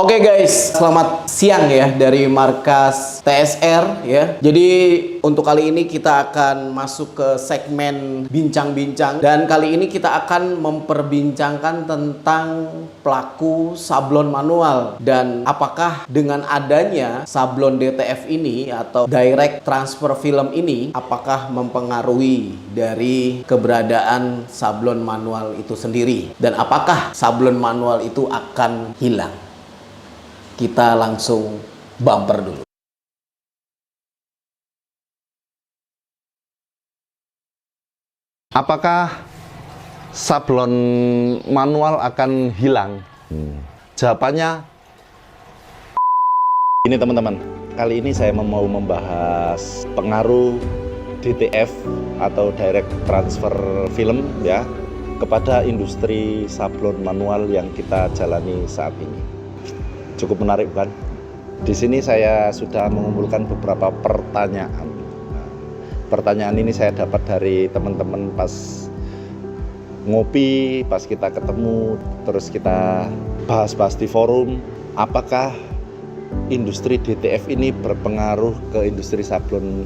Oke guys, selamat siang ya dari markas TSR ya. Jadi untuk kali ini kita akan masuk ke segmen bincang-bincang dan kali ini kita akan memperbincangkan tentang pelaku sablon manual dan apakah dengan adanya sablon DTF ini atau direct transfer film ini apakah mempengaruhi dari keberadaan sablon manual itu sendiri dan apakah sablon manual itu akan hilang. Kita langsung bumper dulu. Apakah sablon manual akan hilang? Jawabannya ini teman-teman. Kali ini saya mau membahas pengaruh DTF atau direct transfer film ya kepada industri sablon manual yang kita jalani saat ini. Cukup menarik bukan? Di sini saya sudah mengumpulkan beberapa pertanyaan. Pertanyaan ini saya dapat dari teman-teman pas ngopi, pas kita ketemu, terus kita bahas-bahas di forum. Apakah industri DTF ini berpengaruh ke industri sablon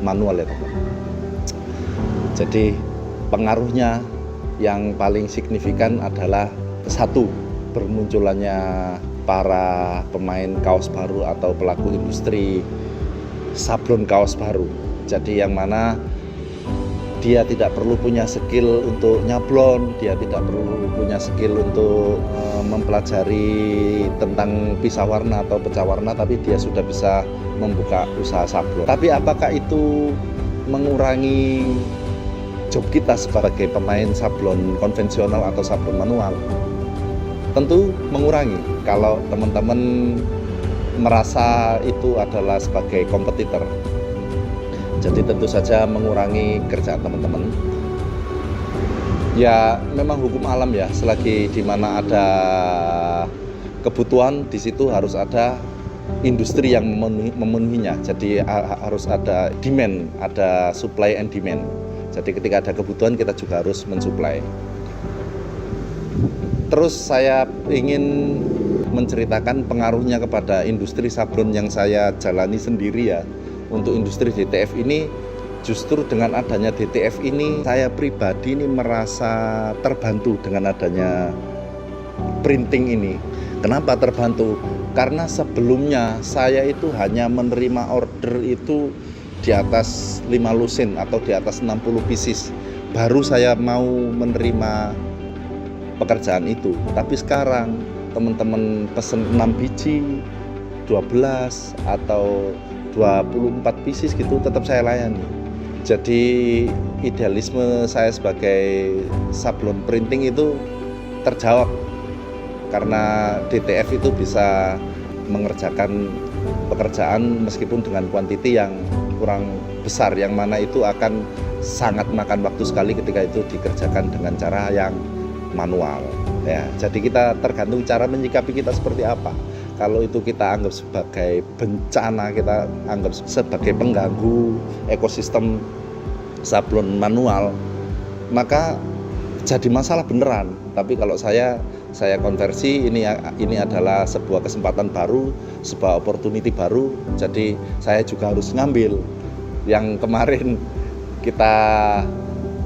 manual ya teman-teman? Jadi pengaruhnya yang paling signifikan adalah satu, bermunculannya para pemain kaos baru atau pelaku industri sablon kaos baru. Jadi yang mana dia tidak perlu punya skill untuk nyablon, dia tidak perlu punya skill untuk mempelajari tentang pisah warna atau pecah warna, tapi dia sudah bisa membuka usaha sablon. Tapi apakah itu mengurangi job kita sebagai pemain sablon konvensional atau sablon manual? Tentu mengurangi kalau teman-teman merasa itu adalah sebagai kompetitor. Jadi tentu saja mengurangi kerjaan teman-teman. Ya memang hukum alam ya, selagi di mana ada kebutuhan di situ harus ada industri yang memenuhinya. Jadi harus ada demand, ada supply and demand. Jadi ketika ada kebutuhan kita juga harus mensuplai. Terus saya ingin menceritakan pengaruhnya kepada industri sablon yang saya jalani sendiri ya. Untuk industri DTF ini, justru dengan adanya DTF ini, saya pribadi ini merasa terbantu dengan adanya printing ini. Kenapa terbantu? Karena sebelumnya saya itu hanya menerima order itu di atas 5 lusin atau di atas 60 pieces. Baru saya mau menerima pekerjaan itu. Tapi sekarang teman-teman pesen 6 biji, 12 atau 24 pieces gitu tetap saya layani. Jadi idealisme saya sebagai sablon printing itu terjawab karena DTF itu bisa mengerjakan pekerjaan meskipun dengan kuantiti yang kurang besar, yang mana itu akan sangat makan waktu sekali ketika itu dikerjakan dengan cara yang manual ya. Jadi kita tergantung cara menyikapi kita seperti apa. Kalau itu kita anggap sebagai bencana, kita anggap sebagai pengganggu ekosistem sablon manual, maka jadi masalah beneran. Tapi kalau saya konversi ini adalah sebuah kesempatan baru, sebuah opportunity baru. Jadi saya juga harus ngambil. Yang kemarin kita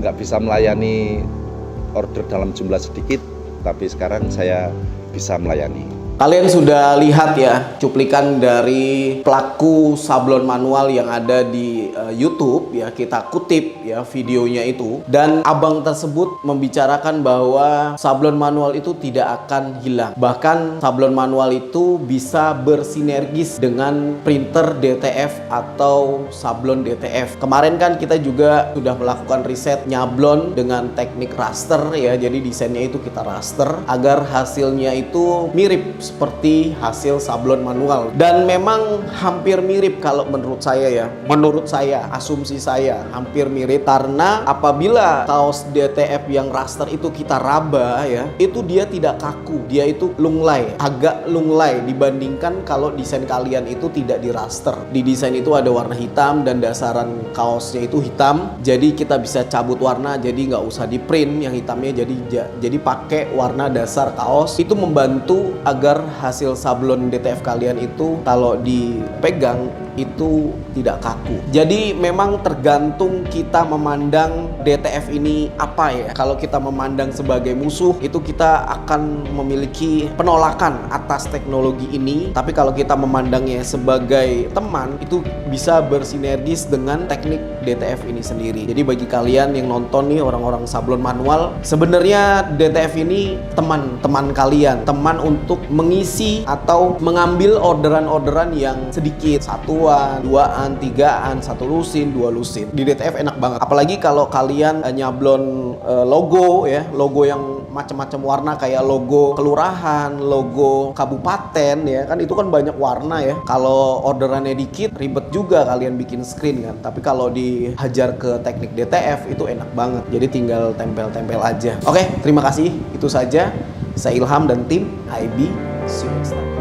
nggak bisa melayani order dalam jumlah sedikit, tapi sekarang saya bisa melayani. Kalian sudah lihat ya cuplikan dari pelaku sablon manual yang ada di YouTube ya, kita kutip ya videonya itu, dan abang tersebut membicarakan bahwa sablon manual itu tidak akan hilang. Bahkan sablon manual itu bisa bersinergis dengan printer DTF atau sablon DTF. Kemarin kan kita juga sudah melakukan riset nyablon dengan teknik raster ya, jadi desainnya itu kita raster agar hasilnya itu mirip seperti hasil sablon manual, dan memang hampir mirip kalau menurut saya ya. Menurut saya, asumsi saya hampir mirip karena apabila kaos DTF yang raster itu kita raba ya, itu dia tidak kaku, dia itu lunglai, agak lunglai dibandingkan kalau desain kalian itu tidak di raster. Di desain itu ada warna hitam dan dasaran kaosnya itu hitam, jadi kita bisa cabut warna, jadi nggak usah di print yang hitamnya, jadi pakai warna dasar kaos. Itu membantu agar benar hasil sablon DTF kalian itu kalau dipegang itu tidak kaku. Jadi memang tergantung kita memandang DTF ini apa ya. Kalau kita memandang sebagai musuh, itu kita akan memiliki penolakan atas teknologi ini. Tapi kalau kita memandangnya sebagai teman, itu bisa bersinergis dengan teknik DTF ini sendiri. Jadi bagi kalian yang nonton nih, orang-orang sablon manual, sebenarnya DTF ini teman kalian, teman untuk mengisi atau mengambil orderan-orderan yang sedikit, satuan, duaan, tigaan, satu lusin, dua lusin. Di DTF enak banget. Apalagi kalau kalian nyablon logo ya, logo yang macam-macam warna kayak logo kelurahan, logo kabupaten ya kan, itu kan banyak warna ya. Kalau orderannya dikit ribet juga kalian bikin screen kan. Tapi kalau dihajar ke teknik DTF itu enak banget. Jadi tinggal tempel-tempel aja. Oke, terima kasih. Itu saja. Saya Ilham dan tim IB. See you next time.